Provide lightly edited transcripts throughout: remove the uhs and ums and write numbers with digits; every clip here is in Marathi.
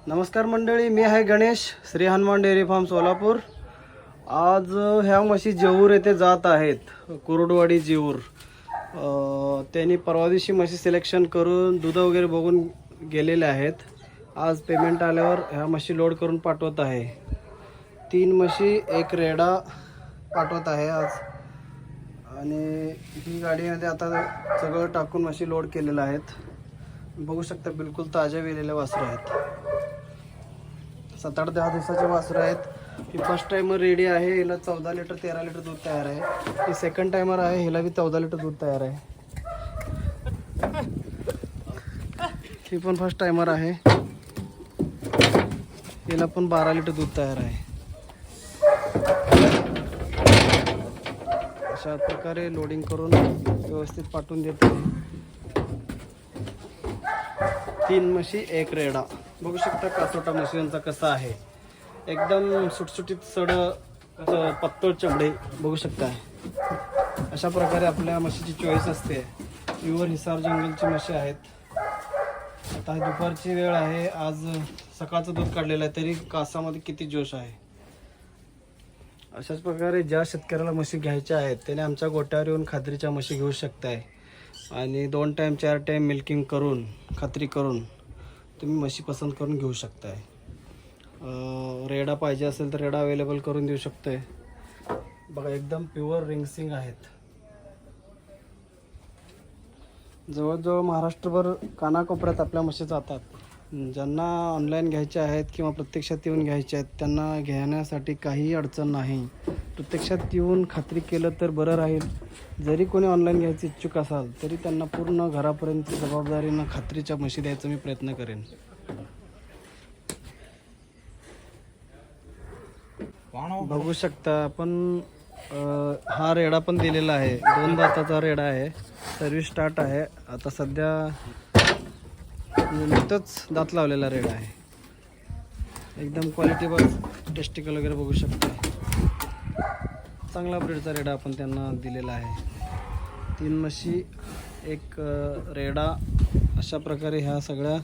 नमस्कार मंडळी, मी आहे गणेश, श्री हनुमान डेअरी फार्म सोलापूर। आज ह्या म्हशी जेऊर येथे जात आहेत, कुरुडवाडी जेऊर। त्यांनी परवा दिवशी म्हशी सिलेक्शन करून दूध वगैरे बघून गेलेले आहेत। आज पेमेंट आल्यावर ह्या म्हशी लोड करून पाठवत आहे। 3 म्हशी 1 रेडा पाठवत आहे आज। आणि ही गाडीमध्ये आता सगळं टाकून म्हशी लोड केलेल्या आहेत। बघू शकता बिलकुल ताज्या वेलेल्या वासरू आहेत। 7-8-10 दिवसाचे वासरू आहेत। ही फर्स्ट टाइमर रेडी आहे, हिला 14 लिटर 13 लिटर दूध तयार आहे। ही सेकंड टाइमर आहे, हिला भी 14 लिटर दूध तयार आहे। ही पण फर्स्ट टाइमर आहे, हिला पण 12 लिटर दूध तयार आहे। अशा प्रकारे लोडिंग करून व्यवस्थित पाठवून देतो। 3 म्हशी 1 रेडा। बघू शकता कासोटा म्हशींचा कसा आहे, एकदम सुटसुटीत सड पत्तळ चमडे बघू शकता। अशा प्रकारे आपल्या म्हशीची चॉईस असते। प्युअर हिसार जंगलची म्हशी आहेत। आता दुपारची वेळ आहे, आज सकाळचं दूध काढलेलं आहे, तरी कासामध्ये किती जोश आहे। अशाच प्रकारे ज्या शेतकऱ्याला म्हशी घ्यायच्या आहेत त्याने आमच्या गोट्यावर येऊन खात्रीच्या म्हशी घेऊ शकताय। आणि 2 टाइम 4 टाइम मिल्किंग करून खात्री करून तुम्ही म्हशी पसंत करून घेऊ शकताय। रेडा पाहिजे असेल तर रेडा अवेलेबल करून देऊ शकतोय। बघा एकदम प्युअर रिंगसिंग आहेत। जवळजवळ महाराष्ट्रभर कानाकोपऱ्यात आपल्या म्हशी जातात। ज्यांना ऑनलाईन घ्यायचे आहेत किंवा प्रत्यक्षात येऊन घ्यायचे आहेत त्यांना घेण्यासाठी काही अडचण नाही। प्रत्यक्षात येऊन खात्री केलं तर बरं राहील। जरी कोणी ऑनलाईन घ्यायचं इच्छुक असाल तरी त्यांना पूर्ण घरापर्यंत जबाबदारीनं खात्रीच्या म्हशी द्यायचा मी प्रयत्न करेन। बघू शकता आपण हा रेडा पण दिलेला आहे। 2 दाताचा रेडा आहे, सर्व्हिस स्टार्ट आहे। आता सध्या नुकतंच दात लावलेला रेडा आहे। एकदम क्वालिटी बघ, टेस्टिकल वगैरे बघू शकता। चांगला ब्रीडचा रेडा आपण त्यांना दिलेला आहे। 3 म्हशी 1 रेडा। अशा प्रकारे ह्या सगळ्या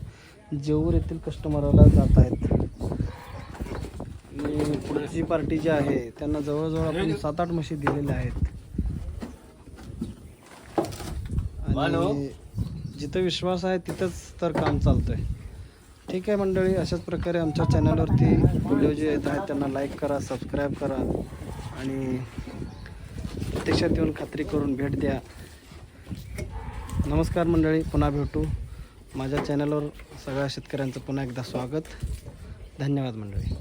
जेऊर येथील कस्टमरला जात आहेत। आणि पुढची पार्टी जी आहे त्यांना जवळजवळ आपण 7-8 म्हशी दिलेल्या आहेत। आणि जिथं विश्वास आहे तिथंच तर काम चालतंय। ठीक आहे मंडळी, अशाच प्रकारे आमच्या चॅनलवरती व्हिडिओ जे येत आहेत त्यांना लाईक करा, सबस्क्राईब करा आणि प्रत्यक्षात येऊन खात्री करून भेट द्या। नमस्कार मंडळी, पुन्हा भेटू। माझ्या चॅनलवर सगळ्या शेतकऱ्यांचं पुन्हा एकदा स्वागत। धन्यवाद मंडळी।